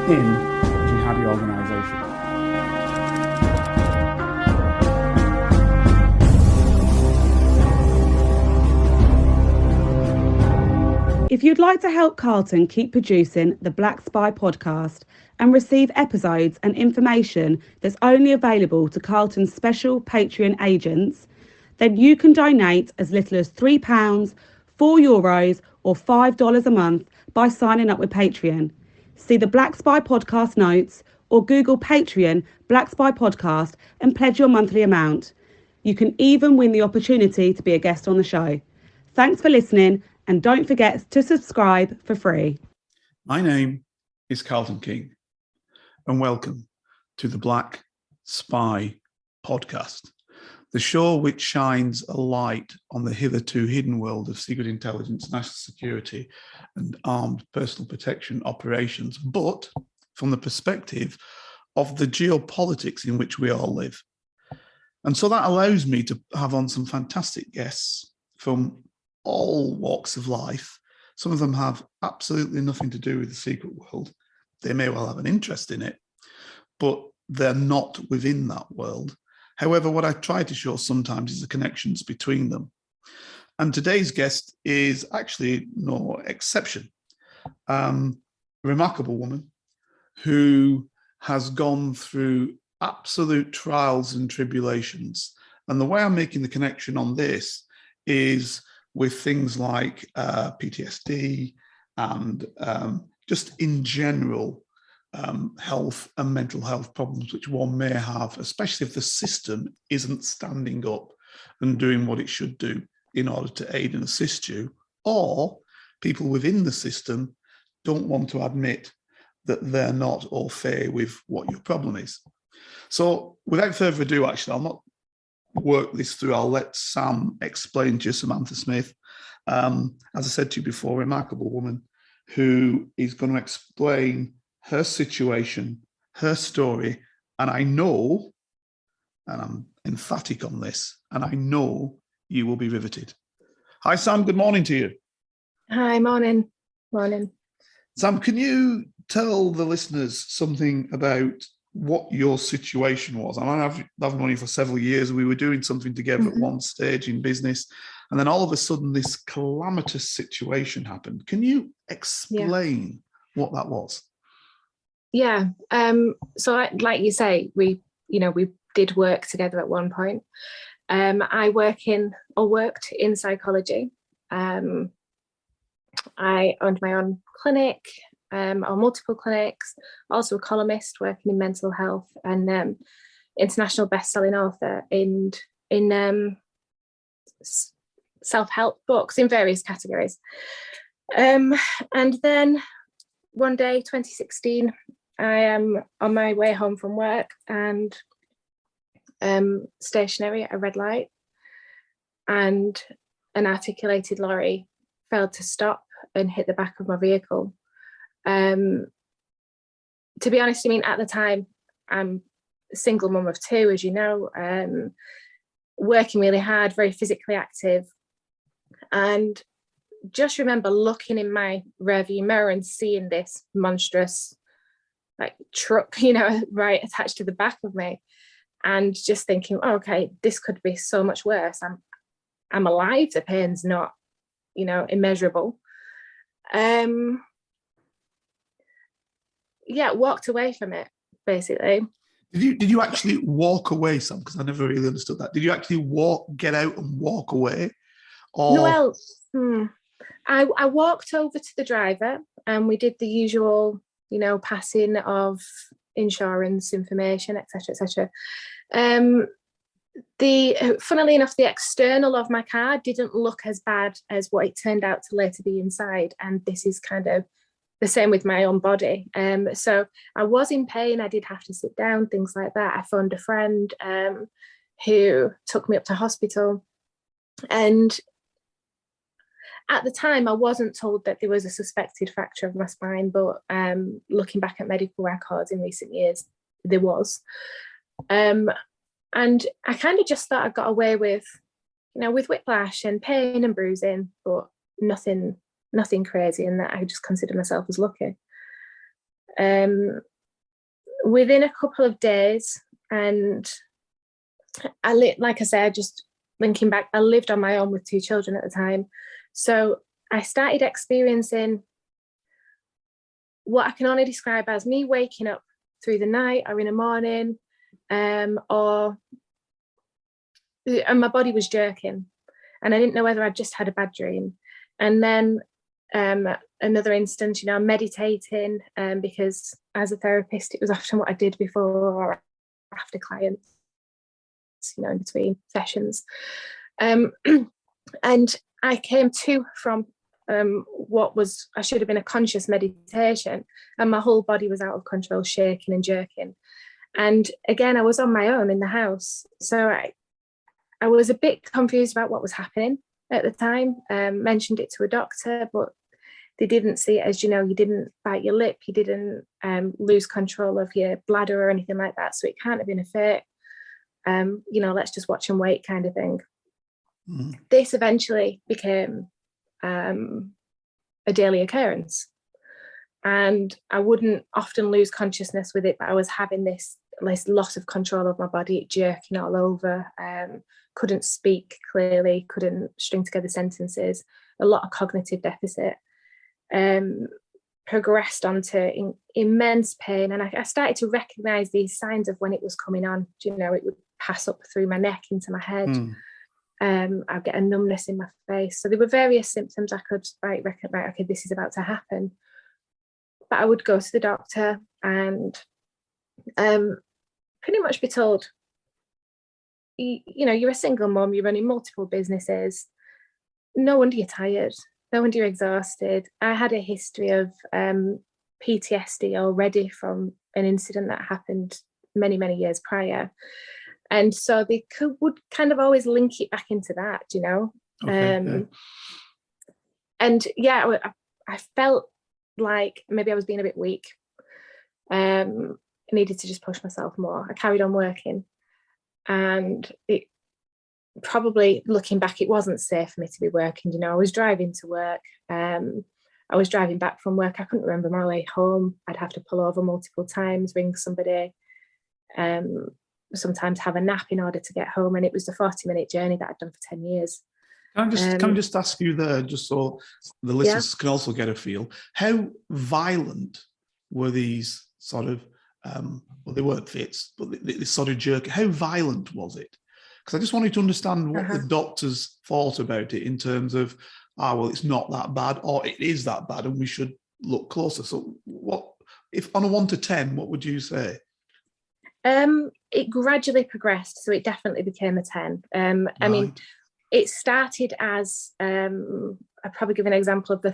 in jihadi organisation. If you'd like to help Carlton keep producing the Black Spy podcast and receive episodes and information that's only available to Carlton's special Patreon agents, then you can donate as little as £3, €4 or $5 a month by signing up with Patreon. See the Black Spy podcast notes or Google Patreon Black Spy podcast and pledge your monthly amount. You can even win the opportunity to be a guest on the show. Thanks for listening, and don't forget to subscribe for free. My name is Carlton King, and welcome to the Black Spy podcast, the show which shines a light on the hitherto hidden world of secret intelligence, national security, and armed personal protection operations, but from the perspective of the geopolitics in which we all live. And so that allows me to have on some fantastic guests from all walks of life. Some of them have absolutely nothing to do with the secret world. They may well have an interest in it, but they're not within that world. However, what I try to show sometimes is the connections between them. And today's guest is actually no exception. A remarkable woman who has gone through absolute trials and tribulations. And the way I'm making the connection on this is with things like PTSD and just in general health and mental health problems which one may have, especially if the system isn't standing up and doing what it should do in order to aid and assist you, or people within the system don't want to admit that they're not au fait with what your problem is. So without further ado, actually, I'll not work this through. I'll let Sam explain to you, Samantha Smith. As I said to you before, a remarkable woman who is going to explain her situation, her story, and I know, and I'm emphatic on this, and I know you will be riveted. Hi, Sam. Good morning to you. Hi, morning. Morning. Sam, can you tell the listeners something about what your situation was? And I've known you for several years. We were doing something together at one stage in business, and then all of a sudden this calamitous situation happened. Can you explain what that was? Yeah. So like you say, we did work together at one point. I worked in psychology. I owned my own clinic, or multiple clinics, also a columnist working in mental health, and international best-selling author in self-help books in various categories. And then one day, 2016, I am on my way home from work and stationary at a red light, and an articulated lorry failed to stop and hit the back of my vehicle. To be honest, I mean, at the time, I'm a single mum of two, as you know, working really hard, very physically active, and just remember looking in my rearview mirror and seeing this monstrous truck, right attached to the back of me, and just thinking, oh, okay, this could be so much worse. I'm alive. The pain's not, immeasurable. Walked away from it, basically. Did you actually walk away, Sam? Because I never really understood that. Did you actually get out and walk away? Or... Well, I walked over to the driver and we did the usual, passing of insurance information, etc., etc. Funnily enough, the external of my car didn't look as bad as what it turned out to later be inside, and this is kind of the same with my own body. So I was in pain. I did have to sit down, things like that. I phoned a friend who took me up to hospital, and at the time, I wasn't told that there was a suspected fracture of my spine, but looking back at medical records in recent years, there was. And I kind of just thought I got away with, with whiplash and pain and bruising, but nothing crazy, and that I just consider myself as lucky. Within a couple of days, and like I said, just linking back, I lived on my own with 2 children at the time. So I started experiencing what I can only describe as me waking up through the night or in the morning, and my body was jerking, and I didn't know whether I'd just had a bad dream. And then another instance, you know, meditating, because as a therapist, it was often what I did before or after clients, you know, in between sessions. And I came to from what was, I should have been a conscious meditation, and my whole body was out of control, shaking and jerking. And again, I was on my own in the house. So I was a bit confused about what was happening at the time. Mentioned it to a doctor, but they didn't see it as, you know, you didn't bite your lip, you didn't lose control of your bladder or anything like that. So it can't have been a fit. You know, let's just watch and wait kind of thing. Mm. This eventually became a daily occurrence. And I wouldn't often lose consciousness with it, but I was having this loss of control of my body, jerking all over, couldn't speak clearly, couldn't string together sentences, a lot of cognitive deficit, progressed onto immense pain. And I started to recognize these signs of when it was coming on. You know, it would pass up through my neck into my head. I'd get a numbness in my face. So there were various symptoms I could recognize, okay, this is about to happen. But I would go to the doctor and pretty much be told, you know, you're a single mom, you're running multiple businesses, no wonder you're tired, no wonder you're exhausted. I had a history of PTSD already from an incident that happened many, many years prior. And so they would kind of always link it back into that, you know. Okay, and yeah, I felt like maybe I was being a bit weak. I needed to just push myself more. I carried on working, and it probably, looking back, it wasn't safe for me to be working. You know, I was driving to work. I was driving back from work. I couldn't remember my way home. I'd have to pull over multiple times, ring somebody, sometimes have a nap in order to get home. And it was a 40-minute journey that I'd done for 10 years. Can I just ask you there, just so the listeners can also get a feel, how violent were these sort of, well, they weren't fits, but this sort of jerk, how violent was it? Because I just wanted to understand what the doctors thought about it in terms of, well, it's not that bad, or it is that bad and we should look closer. So what, if on a 1 to 10, what would you say? It gradually progressed, so it definitely became a 10. I mean, it started as, I'll probably give an example of the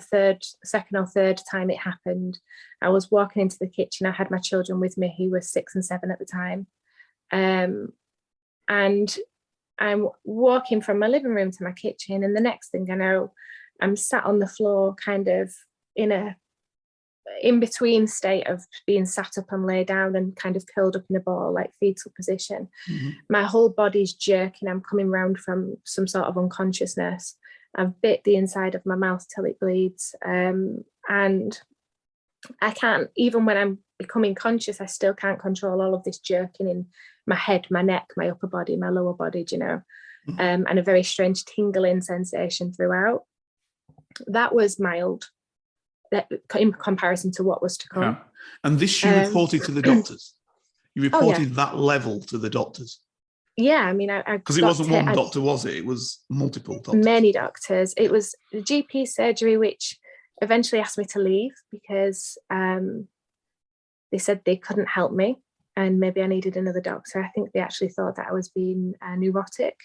second or third time it happened. I was walking into the kitchen. I had my children with me who were 6 and 7 at the time. And I'm walking from my living room to my kitchen, and the next thing I know, I'm sat on the floor, kind of in a in-between state of being sat up and lay down and kind of curled up in a ball, like fetal position. Mm-hmm. My whole body's jerking. I'm coming round from some sort of unconsciousness. I've bit the inside of my mouth till it bleeds. And I can't, even when I'm becoming conscious, I still can't control all of this jerking in my head, my neck, my upper body, my lower body, you know, and a very strange tingling sensation throughout. That was mild in comparison to what was to come. Yeah. And this you reported to the doctors? You reported that level to the doctors? Yeah, I mean, because it wasn't one doctor, was it? It was multiple doctors. Many doctors. It was the GP surgery, which eventually asked me to leave because they said they couldn't help me and maybe I needed another doctor. I think they actually thought that I was being neurotic.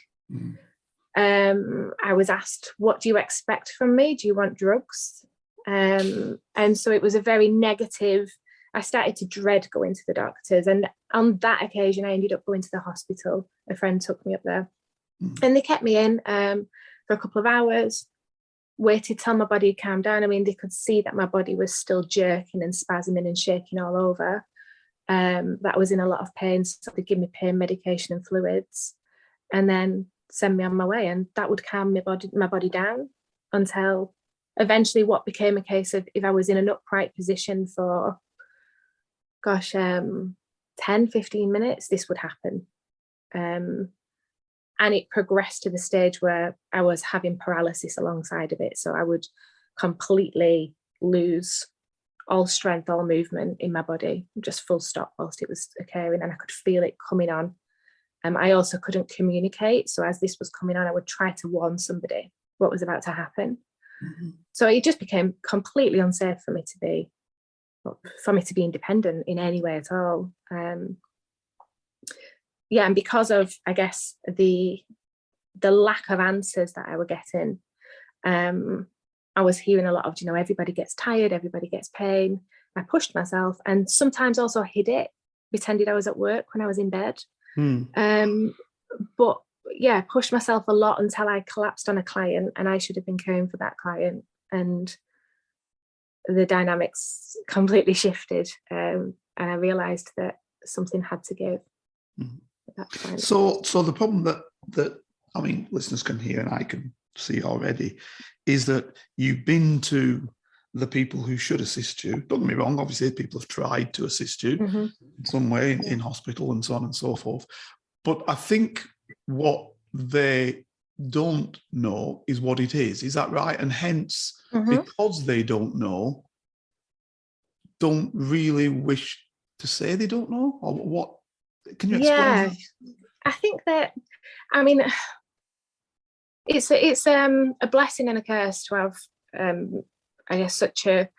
I was asked, what do you expect from me? Do you want drugs? And so it was a very negative. I started to dread going to the doctors, and on that occasion I ended up going to the hospital. A friend took me up there, and they kept me in for a couple of hours, waited till my body calmed down. I mean, they could see that my body was still jerking and spasming and shaking all over. That I was in a lot of pain, so they give me pain medication and fluids, and then send me on my way, and that would calm my body down until eventually what became a case of, if I was in an upright position for 10, 15 minutes, this would happen. And it progressed to the stage where I was having paralysis alongside of it. So I would completely lose all strength, all movement in my body, just full stop whilst it was occurring. And I could feel it coming on. I also couldn't communicate. So as this was coming on, I would try to warn somebody what was about to happen. Mm-hmm. So it just became completely unsafe for me to be independent in any way at all. And because of, I guess, the lack of answers that I were getting, I was hearing a lot of, everybody gets tired, everybody gets pain. I pushed myself and sometimes also hid it, pretended I was at work when I was in bed. But yeah, pushed myself a lot until I collapsed on a client, and I should have been caring for that client. And the dynamics completely shifted. And I realized that something had to give. So the problem that I mean, listeners can hear and I can see already is that you've been to the people who should assist you. Don't get me wrong, obviously people have tried to assist you in some way in hospital and so on and so forth. But I think what they don't know is what it is. Is that right? And hence, because they don't know, don't really wish to say they don't know? Or what? Can you explain that? I think that, I mean, it's a blessing and a curse to have, I guess, such a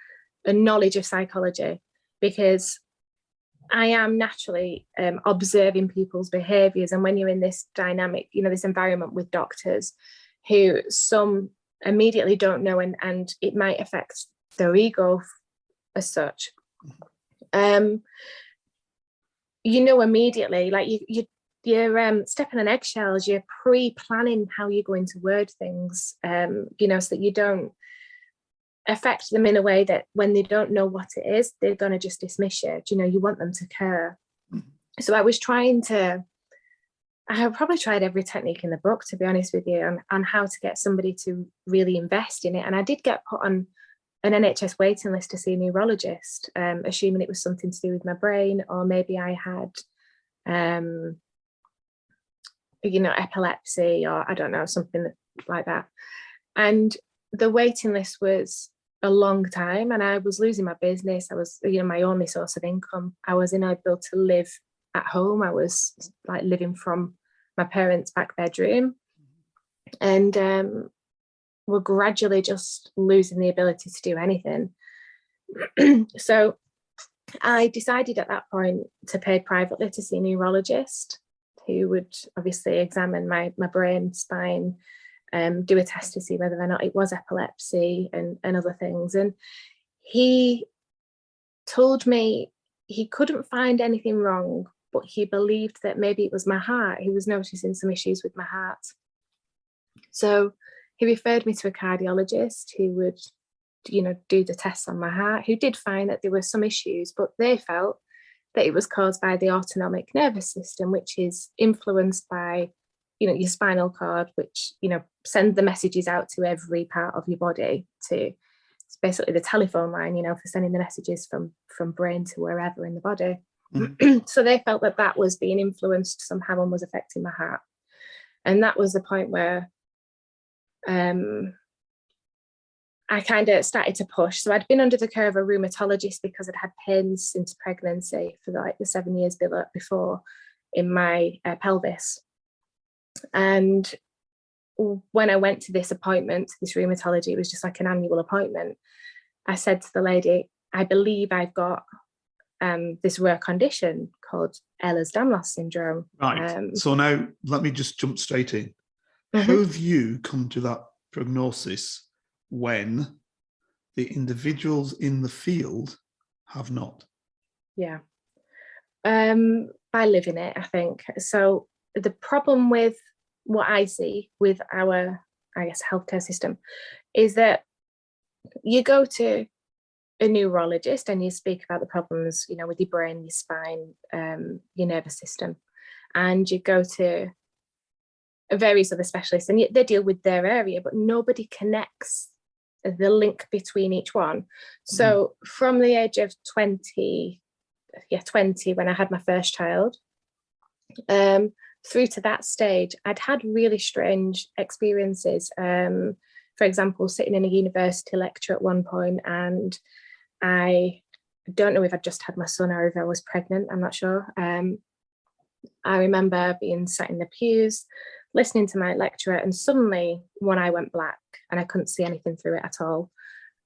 knowledge of psychology, because I am naturally observing people's behaviours. And when you're in this dynamic, this environment with doctors who some immediately don't know, and it might affect their ego as such, immediately, like you're stepping on eggshells, you're pre-planning how you're going to word things, so that you don't affect them in a way that when they don't know what it is, they're going to just dismiss you. You want them to care. So I was I have probably tried every technique in the book, to be honest with you, on how to get somebody to really invest in it. And I did get put on an NHS waiting list to see a neurologist, assuming it was something to do with my brain, or maybe I had, epilepsy, or I don't know, something like that. And the waiting list was a long time, and I was losing my business. I was, my only source of income. I was unable to live at home. I was like living from my parents' back bedroom, and were gradually just losing the ability to do anything. So I decided at that point to pay privately to see a neurologist who would obviously examine my brain, spine, do a test to see whether or not it was epilepsy and other things. And he told me he couldn't find anything wrong, but he believed that maybe it was my heart. He was noticing some issues with my heart. So he referred me to a cardiologist who would, do the tests on my heart, who did find that there were some issues, but they felt that it was caused by the autonomic nervous system, which is influenced by your spinal cord, which send the messages out to every part of your body. It's basically the telephone line, for sending the messages from brain to wherever in the body. So they felt that was being influenced somehow and was affecting my heart. And that was the point where I kind of started to push. So I'd been under the care of a rheumatologist because I'd had pains since pregnancy for like the 7 years before in my pelvis. And when I went to this appointment, this rheumatology, it was just like an annual appointment. I said to the lady, I believe I've got this rare condition called Ehlers-Danlos syndrome. Right. So now let me just jump straight in. How have you come to that prognosis when the individuals in the field have not? Yeah. By living it, I think. So the problem with what I see with our, I guess, healthcare system is that you go to a neurologist and you speak about the problems, with your brain, your spine, your nervous system, and you go to various other specialists and they deal with their area, but nobody connects the link between each one. So from the age of 20, 20 when I had my first child. Through to that stage, I'd had really strange experiences. For example, sitting in a university lecture at one point, and I don't know if I'd just had my son or if I was pregnant, I'm not sure. I remember being sat in the pews, listening to my lecturer, and suddenly one eye went black and I couldn't see anything through it at all.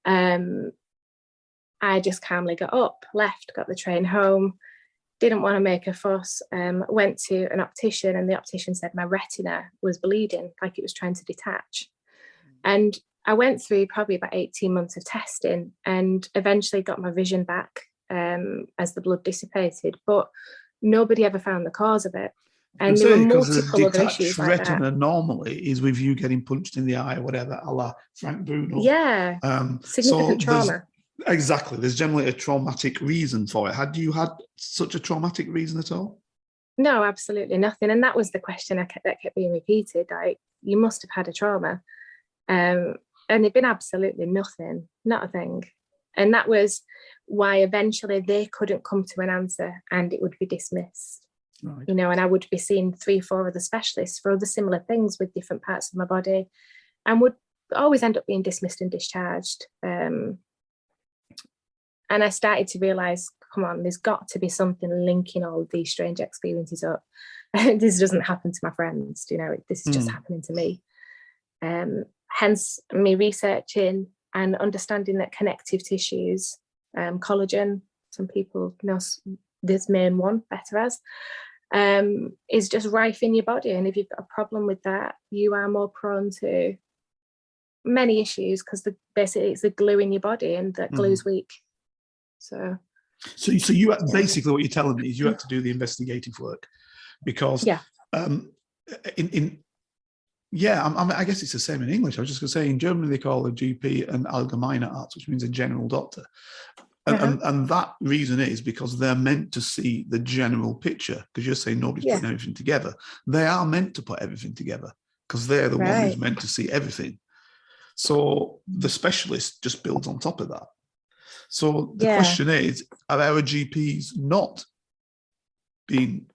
I just calmly got up, left, got the train home, didn't want to make a fuss, went to an optician, and the optician said my retina was bleeding, like it was trying to detach. And I went through probably about 18 months of testing and eventually got my vision back as the blood dissipated, but nobody ever found the cause of it. And there were multiple other issues like that. Retina normally is with you getting punched in the eye or whatever, a la Frank Bruno. Yeah, significant trauma. Exactly. There's generally a traumatic reason for it. Had you had such a traumatic reason at all? No, absolutely nothing. And that was the question that kept being repeated. Like, you must have had a trauma. And it'd been absolutely nothing, not a thing. And that was why eventually they couldn't come to an answer and it would be dismissed. Right. You know, and I would be seeing 3-4 other specialists for other similar things with different parts of my body, and would always end up being dismissed and discharged. And I started to realise, come on, there's got to be something linking all of these strange experiences up. This doesn't happen to my friends, you know, this is just happening to me. Hence me researching and understanding that connective tissues, collagen, some people know this main one better as, is just rife in your body. And if you've got a problem with that, you are more prone to many issues, because basically it's the glue in your body, and that glue's weak. So you basically what you're telling me is you had to do the investigative work, because I guess it's the same in English. I was just going to say, in Germany they call a GP an allgemeiner Arzt, which means a general doctor. And that reason is because they're meant to see the general picture, because you're saying nobody's putting everything together. They are meant to put everything together, because they're the one who's meant to see everything. So the specialist just builds on top of that. So the question is, are our GPs not being,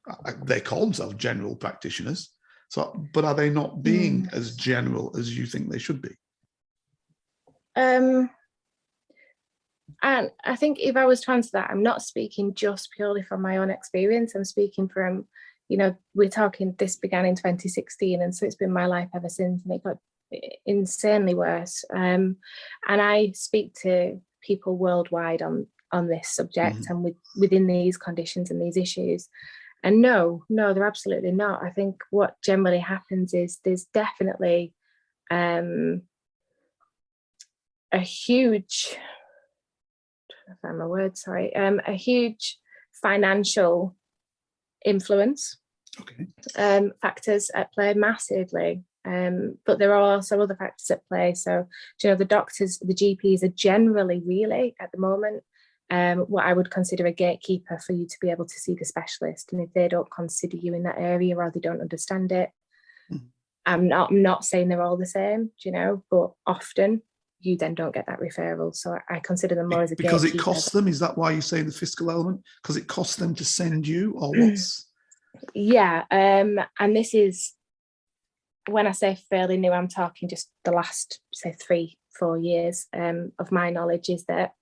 they call themselves general practitioners, but are they not being as general as you think they should be? And I think if I was to answer that, I'm not speaking just purely from my own experience. I'm speaking from, you know, we're talking, this began in 2016, and so it's been my life ever since, and it got insanely worse. And I speak to people worldwide on this subject and within these conditions and these issues. And no, they're absolutely not. I think what generally happens is there's definitely a huge, I'm trying to find my word, sorry, a huge financial influence, factors at play massively. But there are also other factors at play. So, you know, the doctors, the GPs are generally really at the moment what I would consider a gatekeeper for you to be able to see the specialist. And if they don't consider you in that area, or they don't understand it, I'm not saying they're all the same, you know, but often you then don't get that referral. So I consider them more as a because gatekeeper. It costs them. Is that why you're saying the fiscal element? Because it costs them to send you, or what's? And this is, when I say fairly new, I'm talking just the last, say, 3-4 years of my knowledge, is that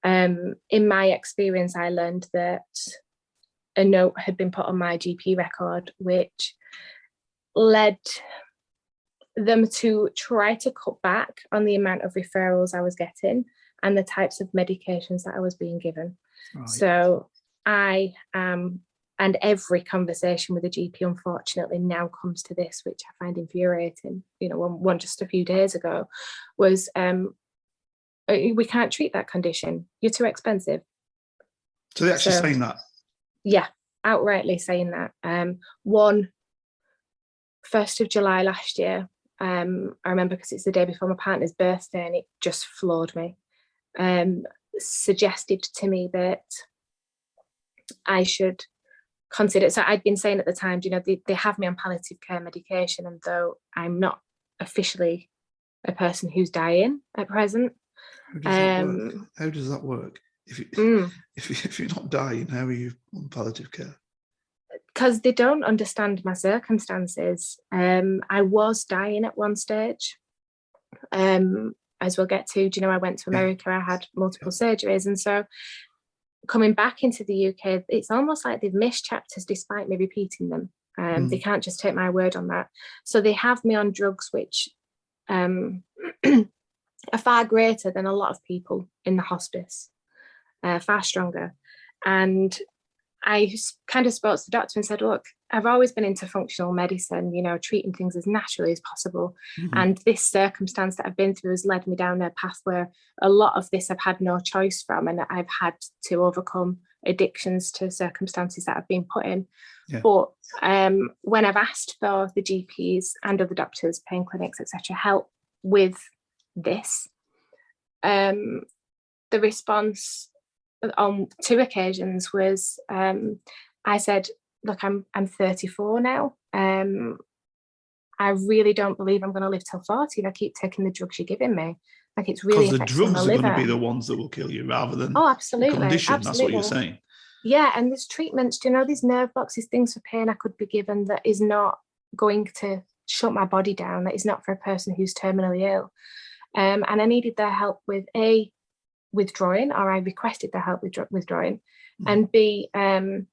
in my experience, I learned that a note had been put on my GP record, which led them to try to cut back on the amount of referrals I was getting and the types of medications that I was being given. Right. So I and every conversation with a GP, unfortunately, now comes to this, which I find infuriating. You know, one just a few days ago was, we can't treat that condition. You're too expensive. So they're actually saying that? Yeah, outrightly saying that. 1st of July last year, I remember because it's the day before my partner's birthday, and it just floored me. Suggested to me that I should consider, so I'd been saying at the time, you know, they have me on palliative care medication, and though I'm not officially a person who's dying at present. How does that work? if you're not dying, how are you on palliative care? Because they don't understand my circumstances. I was dying at one stage. As we'll get to, I went to America, I had multiple surgeries. And so coming back into the UK, it's almost like they've missed chapters despite me repeating them. They can't just take my word on that. So they have me on drugs which are far greater than a lot of people in the hospice, far stronger. And I kind of spoke to the doctor and said, look, I've always been into functional medicine, treating things as naturally as possible. And this circumstance that I've been through has led me down a path where a lot of this I've had no choice from, and I've had to overcome addictions to circumstances that I've been put in. Yeah. But when I've asked for the GPs and other doctors, pain clinics, etc., help with this, the response on 2 occasions was, I said, look, I'm 34 now. I really don't believe I'm going to live till 40 if I keep taking the drugs you're giving me. Like, it's really because the drugs are going to be the ones that will kill you rather than absolutely the condition. Absolutely. That's what you're saying. Yeah, and there's treatments, these nerve blocks, these things for pain I could be given that is not going to shut my body down, that is not for a person who's terminally ill. And I needed their help with withdrawing, or I requested their help with withdrawing, and B, trying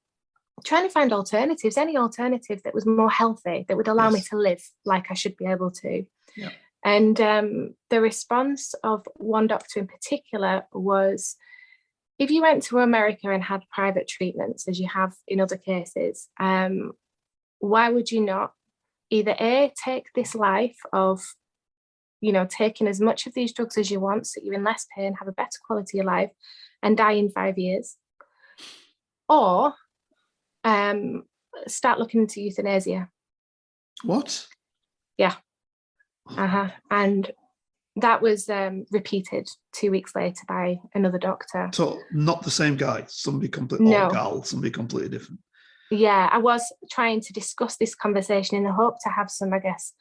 to find alternatives, any alternative that was more healthy, that would allow me to live like I should be able to. Yeah. And the response of one doctor in particular was, if you went to America and had private treatments, as you have in other cases, why would you not either A, take this life of, taking as much of these drugs as you want so you're in less pain, have a better quality of life, and die in 5 years, or start looking into euthanasia. What? Yeah. And that was repeated 2 weeks later by another doctor. So not the same guy, somebody completely, or gal, somebody completely different. Yeah, I was trying to discuss this conversation in the hope to have some, I guess,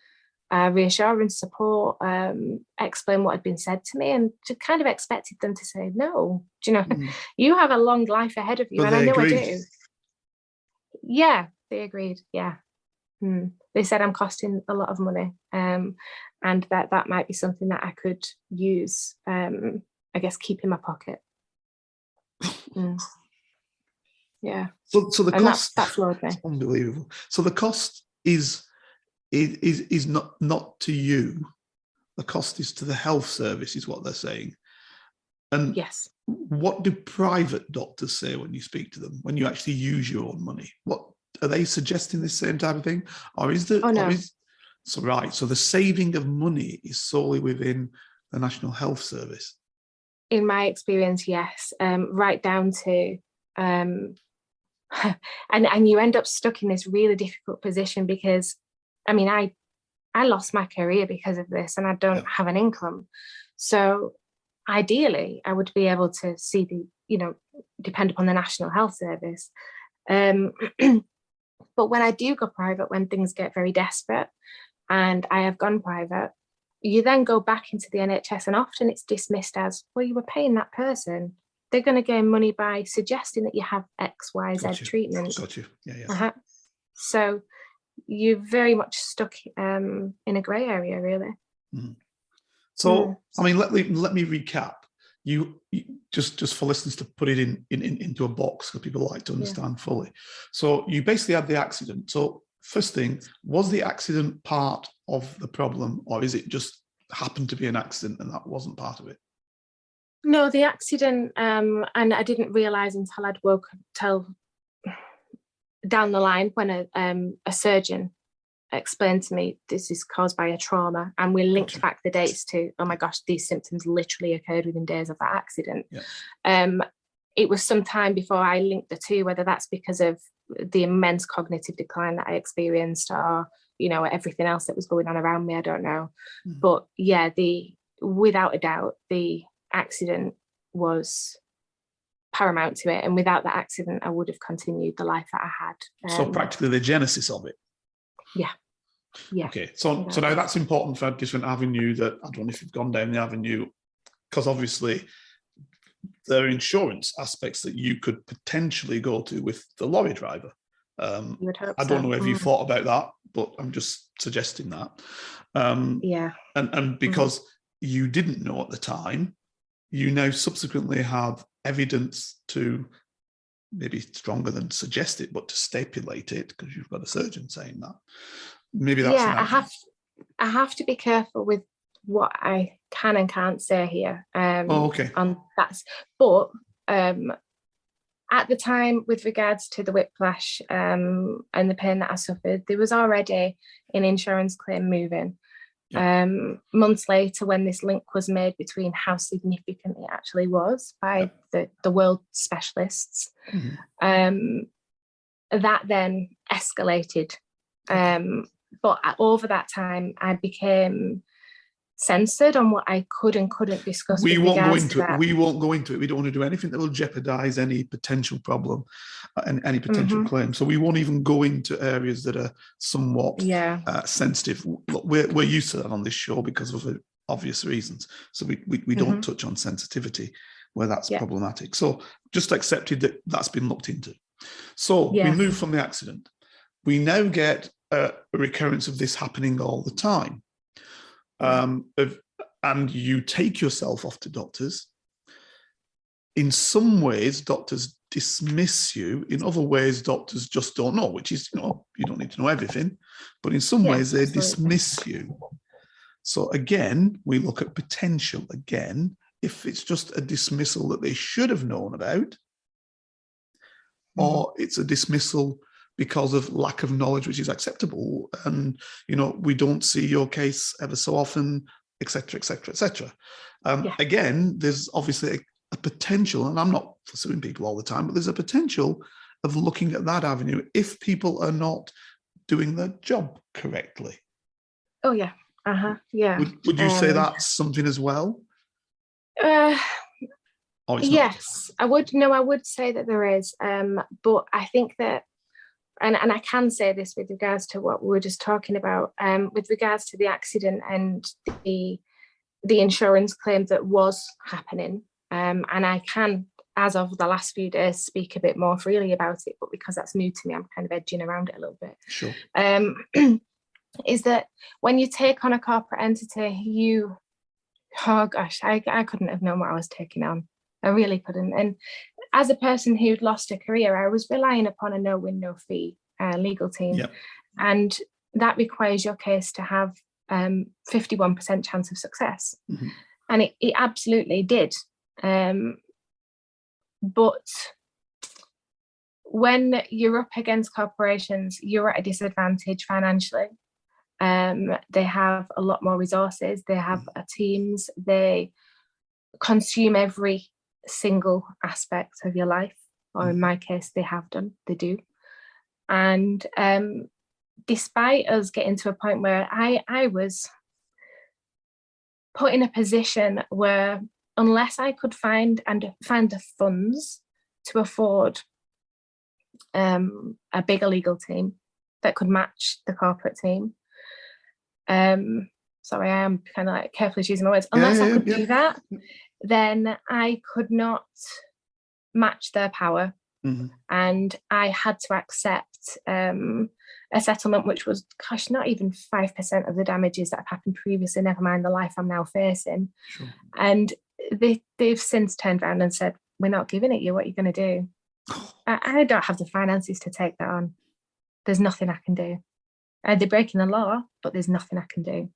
reassurance, support, explain what had been said to me, and to kind of expected them to say, no, you have a long life ahead of you. But and I know agreed. I do. Yeah, they agreed. Yeah. They said I'm costing a lot of money, and that might be something that I could use, I guess, keep in my pocket. Yeah. So the cost, that floored me. Unbelievable. So the cost is not to you. The cost is to the health service, is what they're saying. And yes. What do private doctors say when you speak to them, when you actually use your own money? What are they suggesting, the same type of thing? Or is the so the saving of money is solely within the National Health Service? In my experience, yes. Right down to and you end up stuck in this really difficult position because I lost my career because of this, and I don't have an income. So ideally, I would be able to see depend upon the National Health Service. But when I do go private, when things get very desperate, and I have gone private, you then go back into the NHS, and often it's dismissed as, well, you were paying that person. They're going to gain money by suggesting that you have X, Y, Z treatment. Got you. Yeah. So you're very much stuck in a grey area, really. So, let me recap. You just for listeners to put it into a box, because people like to understand fully. So you basically had the accident. So first thing, was the accident part of the problem, or is it just happened to be an accident and that wasn't part of it? No, the accident, and I didn't realise until I'd down the line when a surgeon explained to me this is caused by a trauma, and we linked back the dates to, oh my gosh, these symptoms literally occurred within days of that accident. It was some time before I linked the two, whether that's because of the immense cognitive decline that I experienced, or everything else that was going on around me, I don't know. But yeah, without a doubt, the accident was paramount to it, and without that accident I would have continued the life that I had. So practically the genesis of it. Yeah. Okay, so now that's important for a different avenue that I don't know if you've gone down the avenue, because obviously there are insurance aspects that you could potentially go to with the lorry driver. You would hope I don't so. know if you thought about that, but I'm just suggesting that. Yeah. And because you didn't know at the time, you now subsequently have evidence to, maybe stronger than suggest it, but to stipulate it, because you've got a surgeon saying that. Maybe that's yeah. I have to be careful with what I can and can't say here. okay. But at the time, with regards to the whiplash and the pain that I suffered, there was already an insurance claim moving. Yeah. Months later, when this link was made between how significant it actually was by the world specialists, that then escalated. But over that time, I became censored on what I could and couldn't discuss. We won't go into it. We won't go into it. We don't want to do anything that will jeopardize any potential problem and any potential claim. So we won't even go into areas that are somewhat sensitive. Look, we're used to that on this show because of obvious reasons. So we don't touch on sensitivity where that's problematic. So just accepted that that's been looked into. So we move from the accident. We now get a recurrence of this happening all the time. And you take yourself off to doctors. In some ways, doctors dismiss you. In other ways, doctors just don't know, which is, you don't need to know everything. But in some ways, they dismiss you. So again, we look at potential again. If it's just a dismissal that they should have known about, or it's a dismissal because of lack of knowledge, which is acceptable. And, we don't see your case ever so often, et cetera, et cetera, et cetera. Again, there's obviously a potential, and I'm not pursuing people all the time, but there's a potential of looking at that avenue if people are not doing their job correctly. Oh, yeah. Yeah. Would you say that's something as well? Yes, I would. No, I would say that there is. But I think that, and I can say this with regards to what we were just talking about, with regards to the accident and the insurance claim that was happening. And I can, as of the last few days, speak a bit more freely about it, but because that's new to me, I'm kind of edging around it a little bit. Sure. Is that when you take on a corporate entity, I couldn't have known what I was taking on. I really couldn't. And as a person who'd lost a career, I was relying upon a no win, no fee legal team. Yep. And that requires your case to have 51% chance of success. And it absolutely did. But when you're up against corporations, you're at a disadvantage financially. They have a lot more resources. They have teams. They consume every single aspect of your life, or in my case, they do. And despite us getting to a point where I was put in a position where, unless I could find the funds to afford a bigger legal team that could match the corporate team, sorry, I am kind of like carefully choosing my words. Unless I could do that, then I could not match their power. And I had to accept a settlement which was, not even 5% of the damages that have happened previously, never mind the life I'm now facing. Sure. And they've since turned around and said, we're not giving it you, what are you going to do? I don't have the finances to take that on. There's nothing I can do. They're breaking the law, but there's nothing I can do.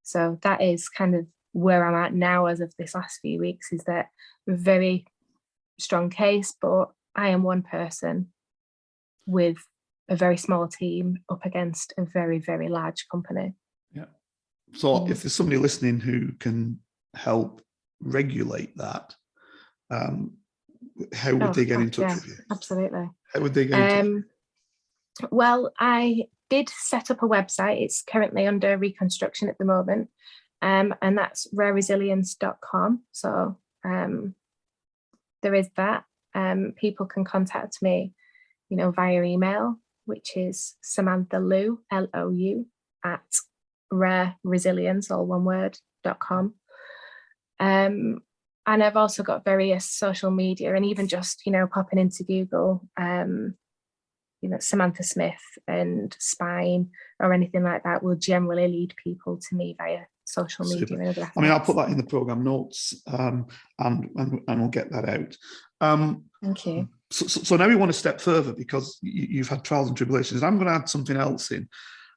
So that is kind of where I'm at now as of this last few weeks, is that a very strong case, but I am one person with a very small team up against a very, very large company. Yeah. So if there's somebody listening who can help regulate that, how would they get in touch with you? Absolutely. How would they get in touch? Well, I did set up a website. It's currently under reconstruction at the moment. And that's rareresilience.com. So there is that. People can contact me, via email, which is Samantha Lou, LOU, at rareresilience, all one word, .com. And I've also got various social media, and even just, popping into Google, Samantha Smith and spine or anything like that will generally lead people to me via social media. Super. And other I mean, I'll put aspects. that in the program notes, and we'll get that out. Thank you. So now we want to step further, because you've had trials and tribulations. I'm going to add something else in.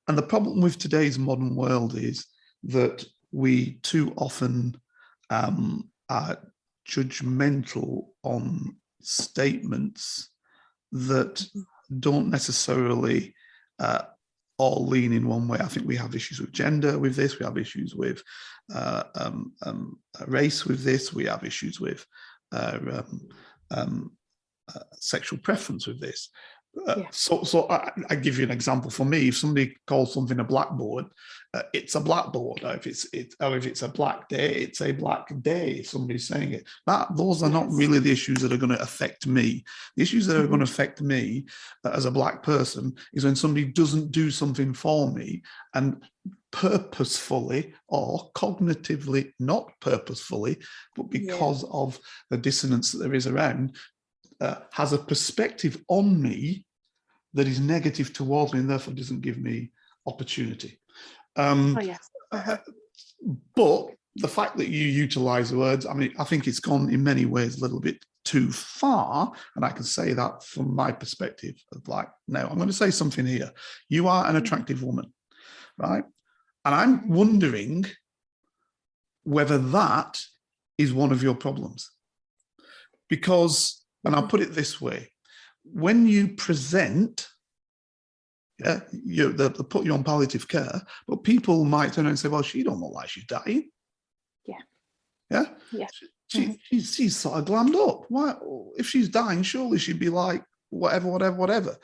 And the problem with today's modern world is that we too often are judgmental on statements that don't necessarily all lean in one way. I think we have issues with gender with this. We have issues with race with this. We have issues with sexual preference with this. So I give you an example. For me, if somebody calls something a blackboard, it's a blackboard. Or if it's a black day, it's a black day. If somebody's saying it, those are not really the issues that are going to affect me. The issues that are going to affect me as a black person is when somebody doesn't do something for me, and purposefully or cognitively not purposefully, but because of the dissonance that there is around, has a perspective on me that is negative towards me, and therefore doesn't give me opportunity. But the fact that you utilize the words, I mean, I think it's gone in many ways a little bit too far, and I can say that from my perspective of like, no, I'm going to say something here. You are an attractive woman, right? And I'm wondering whether that is one of your problems. Because, and I'll put it this way, when you present, they'll put you on palliative care, but people might turn around and say, well, she don't look like she's dying. Yeah? She's sort of glammed up. Why? If she's dying, surely she'd be like, whatever.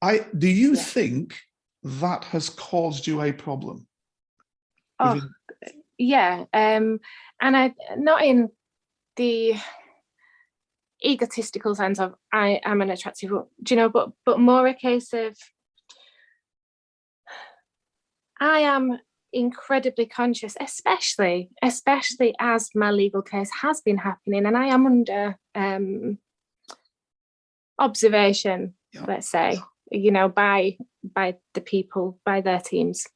Do you think that has caused you a problem? Oh, yeah. And I, not in the egotistical sense of I am an attractive, but more a case of I am incredibly conscious, especially as my legal case has been happening, and I am under observation, let's say, by the people, by their teams.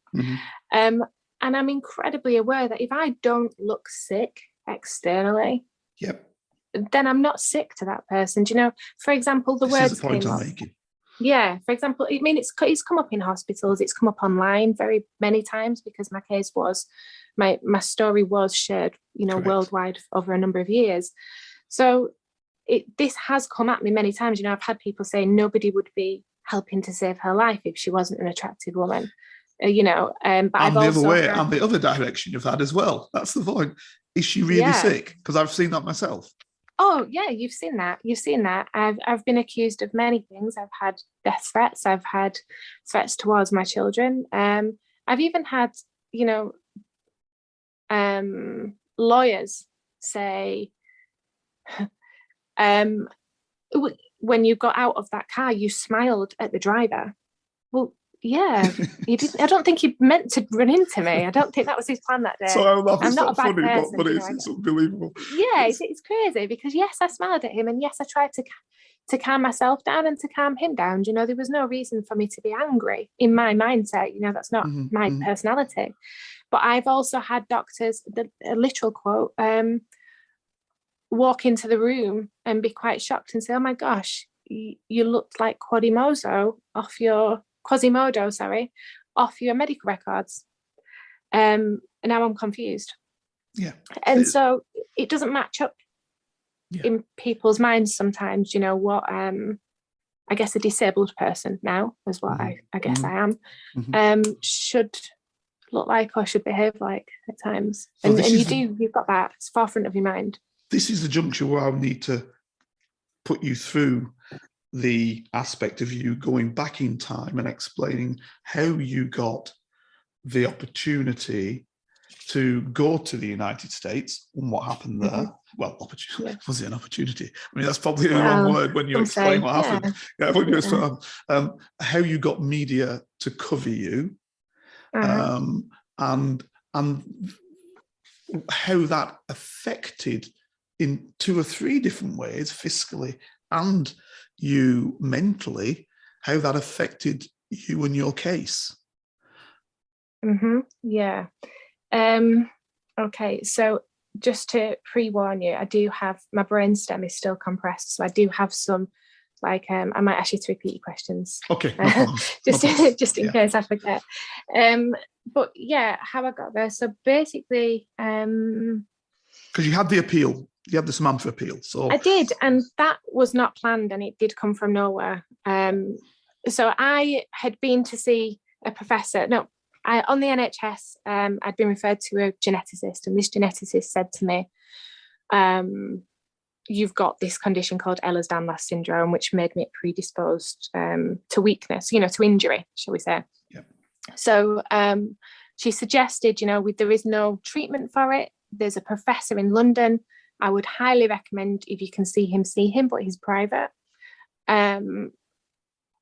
And I'm incredibly aware that if I don't look sick externally, then I'm not sick to that person. For example, the words came up. Yeah, for example, I mean, it's come up in hospitals, it's come up online very many times, because my case was, my story was shared, worldwide over a number of years. So this has come at me many times. I've had people say nobody would be helping to save her life if she wasn't an attractive woman. But and I've the also other way, and the other direction you've had as well. That's the point. Is she really sick? Because I've seen that myself. Oh yeah, you've seen that. I've been accused of many things. I've had death threats. I've had threats towards my children. I've even had, lawyers say, when you got out of that car, you smiled at the driver. Well, yeah, he didn't. I don't think he meant to run into me. I don't think that was his plan that day. So I'm not a bad funny, person, but it's unbelievable. Yeah, it's crazy, because yes, I smiled at him, and yes, I tried to calm myself down and to calm him down. There was no reason for me to be angry in my mindset. That's not my personality. But I've also had doctors, a literal quote, walk into the room and be quite shocked and say, "Oh my gosh, you looked like Quasimodo off your medical records." And now I'm confused. And so it doesn't match up in people's minds sometimes. What I guess a disabled person now is what I guess I am, should look like or should behave like at times. So and you've got that, it's forefront of your mind. This is the juncture where I'll need to put you through the aspect of you going back in time and explaining how you got the opportunity to go to the United States and what happened there. Well, opportunity, was it an opportunity? I mean, that's probably the wrong word when you explain what happened. How you got media to cover you, and how that affected in 2 or 3 different ways, fiscally and you mentally, how that affected you and your case. Yeah. Okay, so just to pre-warn you, I do have, my brainstem is still compressed, so I do have some, like, I might ask you to repeat your questions. Okay, no problem. Just in case I forget. But yeah, how I got there. So basically, because you had the appeal, you had the Samantha appeal. So I did, and that was not planned, and it did come from nowhere. So I had been to see a professor. No, on the NHS, I'd been referred to a geneticist, and this geneticist said to me, you've got this condition called Ehlers-Danlos syndrome, which made me predisposed to weakness, to injury, shall we say. Yep. So she suggested, there is no treatment for it. There's a professor in London. I would highly recommend, if you can see him, but he's private.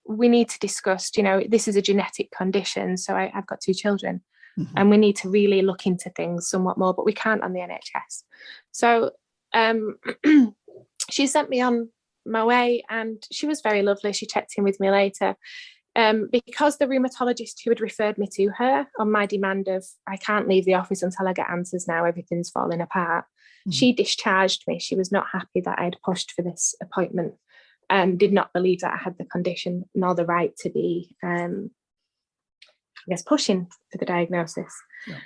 We need to discuss, this is a genetic condition. So I've got 2 children, and we need to really look into things somewhat more, but we can't on the NHS. So she sent me on my way, and she was very lovely. She checked in with me later. Because the rheumatologist who had referred me to her, on my demand of, I can't leave the office until I get answers now, everything's falling apart, she discharged me. She was not happy that I had pushed for this appointment, and did not believe that I had the condition nor the right to be, pushing for the diagnosis. Yeah.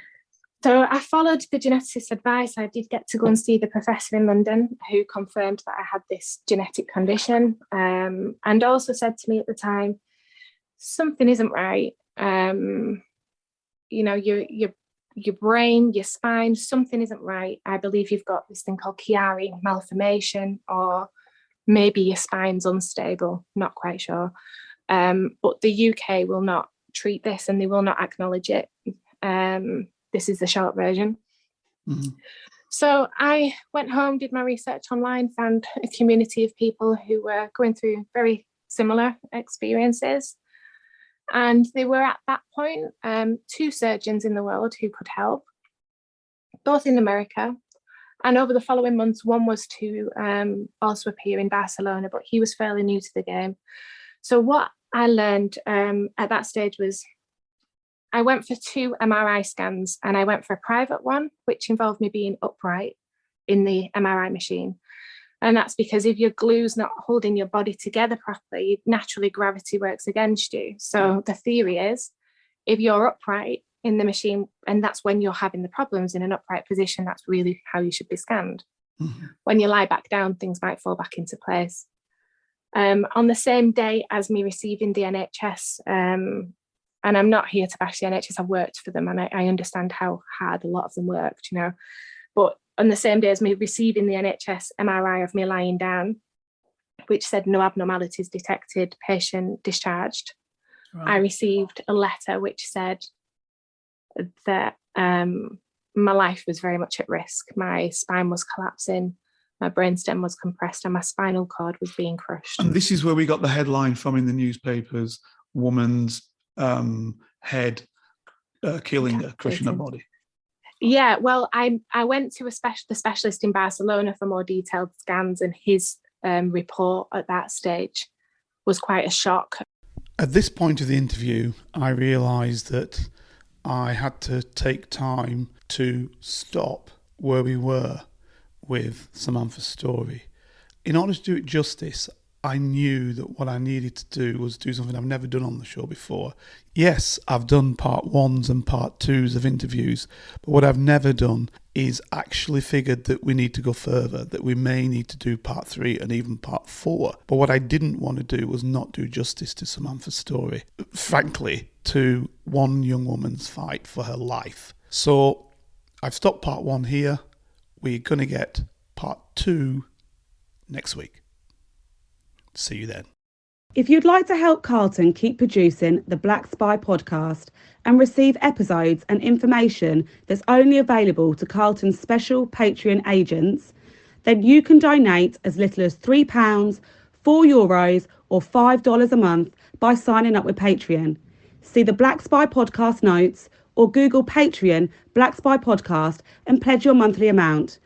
So I followed the geneticist's advice. I did get to go and see the professor in London, who confirmed that I had this genetic condition, and also said to me at the time, something isn't right. Your brain, your spine, something isn't right. I believe you've got this thing called Chiari malformation, or maybe your spine's unstable, not quite sure. But the UK will not treat this, and they will not acknowledge it. This is the short version. So I went home, did my research online, found a community of people who were going through very similar experiences. And there were at that point 2 surgeons in the world who could help, both in America. And over the following months, one was to also appear in Barcelona, but he was fairly new to the game. So what I learned at that stage was, I went for 2 MRI scans, and I went for a private one, which involved me being upright in the MRI machine. And that's because if your glue's not holding your body together properly, naturally gravity works against you. So the theory is, if you're upright in the machine, and that's when you're having the problems in an upright position, that's really how you should be scanned. When you lie back down, things might fall back into place. On the same day as me receiving the NHS, and I'm not here to bash the NHS, I've worked for them, and I understand how hard a lot of them worked, but on the same day as me receiving the NHS MRI of me lying down, which said no abnormalities detected, patient discharged, right, I received a letter which said that my life was very much at risk. My spine was collapsing, my brainstem was compressed, and my spinal cord was being crushed. And this is where we got the headline from in the newspapers: woman's head killing her, crushing her body. Yeah, well, I went to the specialist in Barcelona for more detailed scans, and his report at that stage was quite a shock. At this point of the interview, I realised that I had to take time to stop where we were with Samantha's story. In order to do it justice, I knew that what I needed to do was do something I've never done on the show before. Yes, I've done part 1s and part 2s of interviews, but what I've never done is actually figured that we need to go further, that we may need to do part 3 and even part 4. But what I didn't want to do was not do justice to Samantha's story. Frankly, to one young woman's fight for her life. So I've stopped part 1 here. We're going to get part 2 next week. See you then. If you'd like to help Carlton keep producing the Black Spy podcast and receive episodes and information that's only available to Carlton's special Patreon agents, then you can donate as little as £3, €4 or $5 a month by signing up with Patreon. See the Black Spy podcast notes or Google Patreon Black Spy podcast and pledge your monthly amount.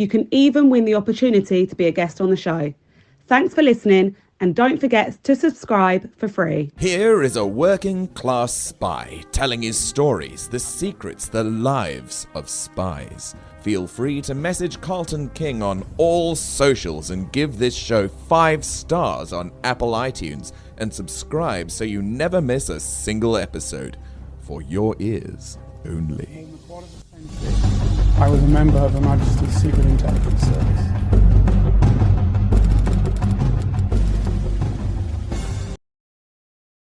You can even win the opportunity to be a guest on the show. Thanks for listening, and don't forget to subscribe for free. Here is a working class spy telling his stories, the secrets, the lives of spies. Feel free to message Carlton King on all socials and give this show 5 stars on Apple iTunes and subscribe so you never miss a single episode. For your ears only. I was a member of Her Majesty's Secret Intelligence Service.